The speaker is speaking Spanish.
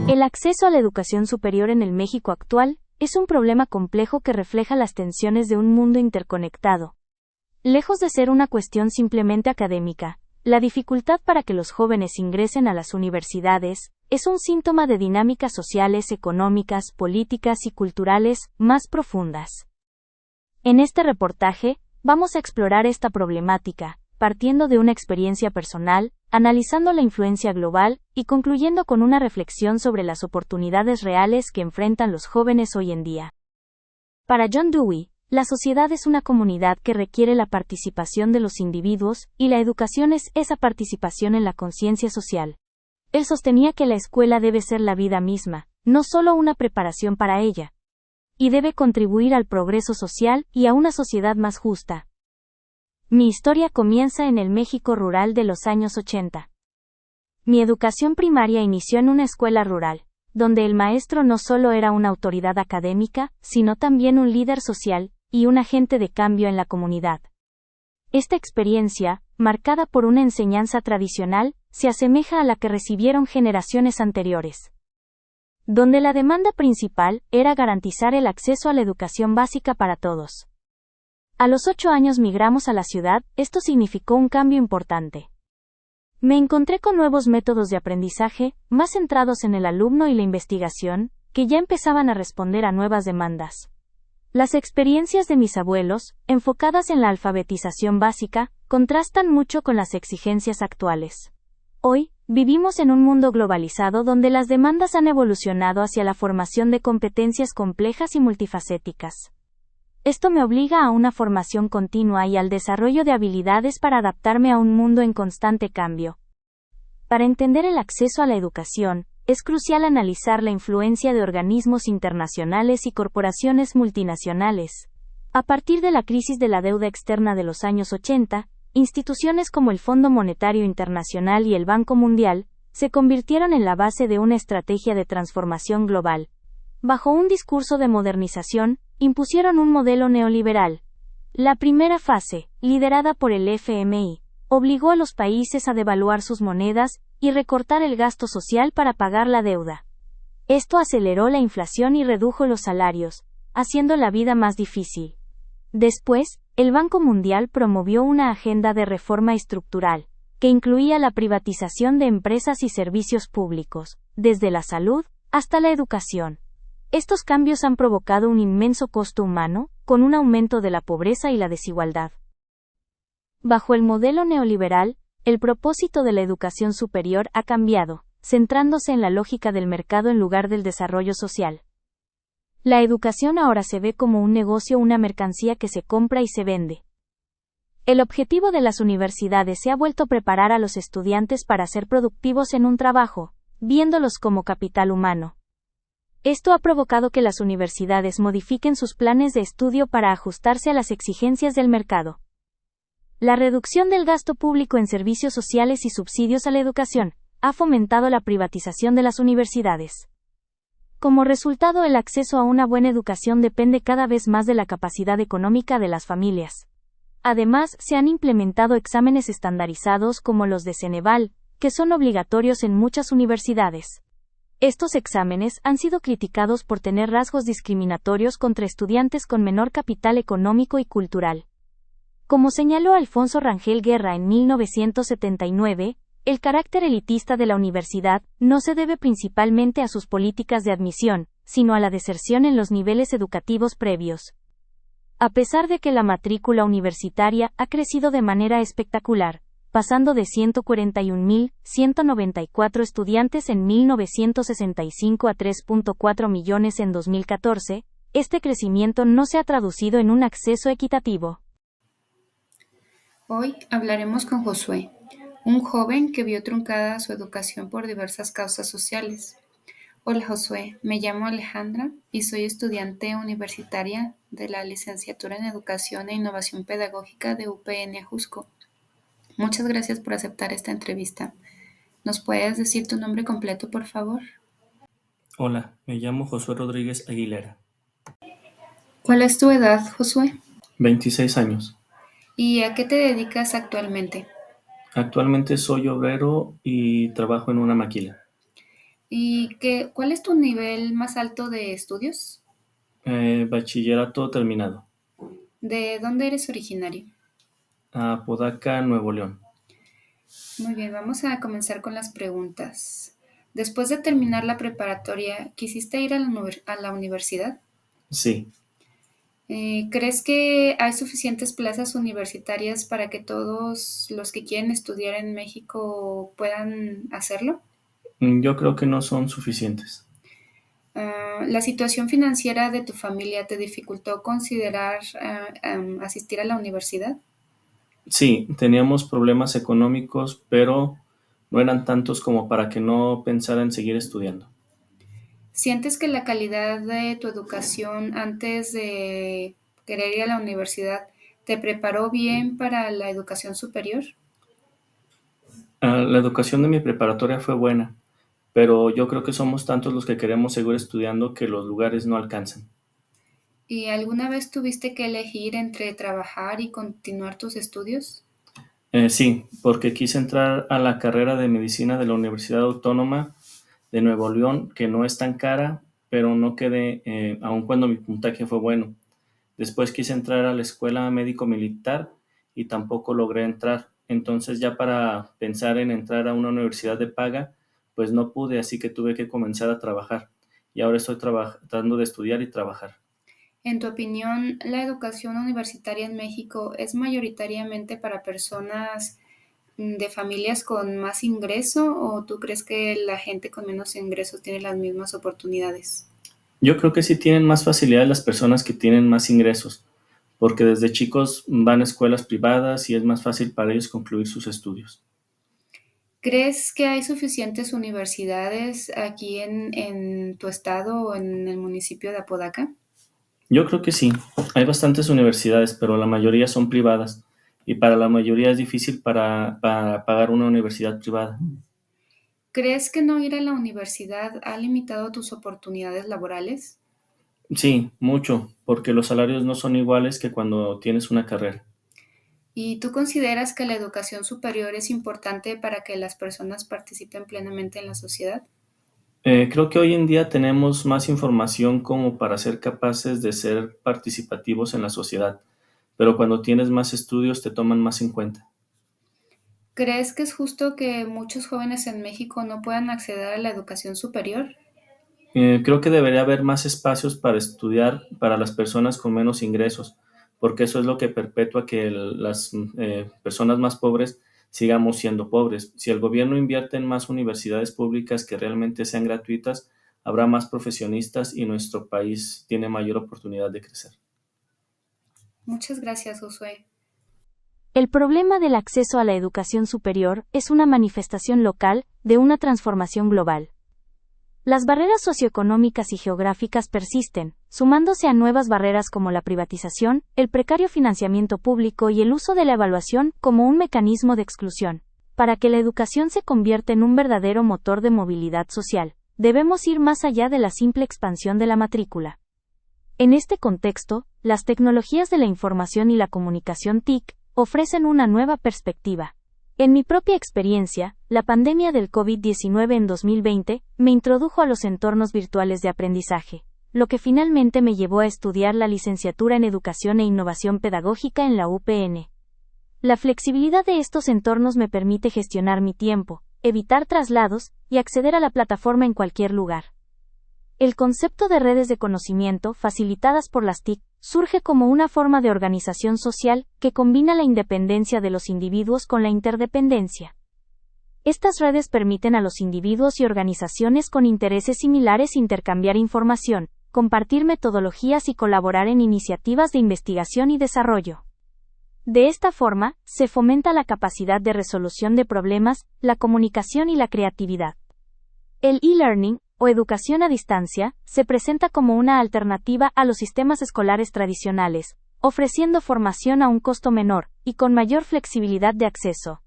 El acceso a la educación superior en el México actual es un problema complejo que refleja las tensiones de un mundo interconectado. Lejos de ser una cuestión simplemente académica, la dificultad para que los jóvenes ingresen a las universidades es un síntoma de dinámicas sociales, económicas, políticas y culturales más profundas. En este reportaje, vamos a explorar esta problemática, partiendo de una experiencia personal, analizando la influencia global y concluyendo con una reflexión sobre las oportunidades reales que enfrentan los jóvenes hoy en día. Para John Dewey, la sociedad es una comunidad que requiere la participación de los individuos, y la educación es esa participación en la conciencia social. Él sostenía que la escuela debe ser la vida misma, no solo una preparación para ella, y debe contribuir al progreso social y a una sociedad más justa. Mi historia comienza en el México rural de los años 80. Mi educación primaria inició en una escuela rural, donde el maestro no solo era una autoridad académica, sino también un líder social y un agente de cambio en la comunidad. Esta experiencia, marcada por una enseñanza tradicional, se asemeja a la que recibieron generaciones anteriores, donde la demanda principal era garantizar el acceso a la educación básica para todos. A los 8 años migramos a la ciudad. Esto significó un cambio importante. Me encontré con nuevos métodos de aprendizaje, más centrados en el alumno y la investigación, que ya empezaban a responder a nuevas demandas. Las experiencias de mis abuelos, enfocadas en la alfabetización básica, contrastan mucho con las exigencias actuales. Hoy, vivimos en un mundo globalizado donde las demandas han evolucionado hacia la formación de competencias complejas y multifacéticas. Esto me obliga a una formación continua y al desarrollo de habilidades para adaptarme a un mundo en constante cambio. Para entender el acceso a la educación, es crucial analizar la influencia de organismos internacionales y corporaciones multinacionales. A partir de la crisis de la deuda externa de los años 80, instituciones como el Fondo Monetario Internacional y el Banco Mundial se convirtieron en la base de una estrategia de transformación global. Bajo un discurso de modernización, impusieron un modelo neoliberal. La primera fase, liderada por el FMI, obligó a los países a devaluar sus monedas y recortar el gasto social para pagar la deuda. Esto aceleró la inflación y redujo los salarios, haciendo la vida más difícil. Después, el Banco Mundial promovió una agenda de reforma estructural, que incluía la privatización de empresas y servicios públicos, desde la salud hasta la educación. Estos cambios han provocado un inmenso costo humano, con un aumento de la pobreza y la desigualdad. Bajo el modelo neoliberal, el propósito de la educación superior ha cambiado, centrándose en la lógica del mercado en lugar del desarrollo social. La educación ahora se ve como un negocio, una mercancía que se compra y se vende. El objetivo de las universidades se ha vuelto preparar a los estudiantes para ser productivos en un trabajo, viéndolos como capital humano. Esto ha provocado que las universidades modifiquen sus planes de estudio para ajustarse a las exigencias del mercado. La reducción del gasto público en servicios sociales y subsidios a la educación ha fomentado la privatización de las universidades. Como resultado, el acceso a una buena educación depende cada vez más de la capacidad económica de las familias. Además, se han implementado exámenes estandarizados como los de Ceneval, que son obligatorios en muchas universidades. Estos exámenes han sido criticados por tener rasgos discriminatorios contra estudiantes con menor capital económico y cultural. Como señaló Alfonso Rangel Guerra en 1979, el carácter elitista de la universidad no se debe principalmente a sus políticas de admisión, sino a la deserción en los niveles educativos previos. A pesar de que la matrícula universitaria ha crecido de manera espectacular, pasando de 141.194 estudiantes en 1965 a 3.4 millones en 2014, este crecimiento no se ha traducido en un acceso equitativo. Hoy hablaremos con Josué, un joven que vio truncada su educación por diversas causas sociales. Hola Josué, me llamo Alejandra y soy estudiante universitaria de la Licenciatura en Educación e Innovación Pedagógica de UPN Ajusco. Muchas gracias por aceptar esta entrevista. ¿Nos puedes decir tu nombre completo, por favor? Hola, me llamo Josué Rodríguez Aguilera. ¿Cuál es tu edad, Josué? 26 años. ¿Y a qué te dedicas actualmente? Actualmente soy obrero y trabajo en una maquila. ¿Cuál es tu nivel más alto de estudios? Bachillerato terminado. ¿De dónde eres originario? Apodaca, Nuevo León. Muy bien, vamos a comenzar con las preguntas. Después de terminar la preparatoria, ¿quisiste ir a la universidad? Sí. ¿Crees que hay suficientes plazas universitarias para que todos los que quieren estudiar en México puedan hacerlo? Yo creo que no son suficientes. ¿La situación financiera de tu familia te dificultó considerar asistir a la universidad? Sí, teníamos problemas económicos, pero no eran tantos como para que no pensara en seguir estudiando. ¿Sientes que la calidad de tu educación antes de querer ir a la universidad te preparó bien para la educación superior? La educación de mi preparatoria fue buena, pero yo creo que somos tantos los que queremos seguir estudiando que los lugares no alcanzan. ¿Y alguna vez tuviste que elegir entre trabajar y continuar tus estudios? Sí, porque quise entrar a la carrera de medicina de la Universidad Autónoma de Nuevo León, que no es tan cara, pero no quedé, aun cuando mi puntaje fue bueno. Después quise entrar a la escuela médico-militar y tampoco logré entrar. Entonces ya para pensar en entrar a una universidad de paga, pues no pude, así que tuve que comenzar a trabajar. Y ahora estoy tratando de estudiar y trabajar. En tu opinión, ¿la educación universitaria en México es mayoritariamente para personas de familias con más ingreso o tú crees que la gente con menos ingresos tiene las mismas oportunidades? Yo creo que sí tienen más facilidad las personas que tienen más ingresos, porque desde chicos van a escuelas privadas y es más fácil para ellos concluir sus estudios. ¿Crees que hay suficientes universidades aquí en tu estado o en el municipio de Apodaca? Yo creo que sí, hay bastantes universidades, pero la mayoría son privadas y para la mayoría es difícil para pagar una universidad privada. ¿Crees que no ir a la universidad ha limitado tus oportunidades laborales? Sí, mucho, porque los salarios no son iguales que cuando tienes una carrera. ¿Y tú consideras que la educación superior es importante para que las personas participen plenamente en la sociedad? Creo que hoy en día tenemos más información como para ser capaces de ser participativos en la sociedad, pero cuando tienes más estudios te toman más en cuenta. ¿Crees que es justo que muchos jóvenes en México no puedan acceder a la educación superior? Creo que debería haber más espacios para estudiar para las personas con menos ingresos, porque eso es lo que perpetúa que las personas más pobres sigamos siendo pobres. Si el gobierno invierte en más universidades públicas que realmente sean gratuitas, habrá más profesionistas y nuestro país tiene mayor oportunidad de crecer. Muchas gracias, Josué. El problema del acceso a la educación superior es una manifestación local de una transformación global. Las barreras socioeconómicas y geográficas persisten, sumándose a nuevas barreras como la privatización, el precario financiamiento público y el uso de la evaluación como un mecanismo de exclusión. Para que la educación se convierta en un verdadero motor de movilidad social, debemos ir más allá de la simple expansión de la matrícula. En este contexto, las tecnologías de la información y la comunicación TIC ofrecen una nueva perspectiva. En mi propia experiencia, la pandemia del COVID-19 en 2020 me introdujo a los entornos virtuales de aprendizaje, lo que finalmente me llevó a estudiar la licenciatura en Educación e Innovación Pedagógica en la UPN. La flexibilidad de estos entornos me permite gestionar mi tiempo, evitar traslados y acceder a la plataforma en cualquier lugar. El concepto de redes de conocimiento facilitadas por las TIC surge como una forma de organización social que combina la independencia de los individuos con la interdependencia. Estas redes permiten a los individuos y organizaciones con intereses similares intercambiar información, compartir metodologías y colaborar en iniciativas de investigación y desarrollo. De esta forma, se fomenta la capacidad de resolución de problemas, la comunicación y la creatividad. El e-learning, o educación a distancia, se presenta como una alternativa a los sistemas escolares tradicionales, ofreciendo formación a un costo menor y con mayor flexibilidad de acceso.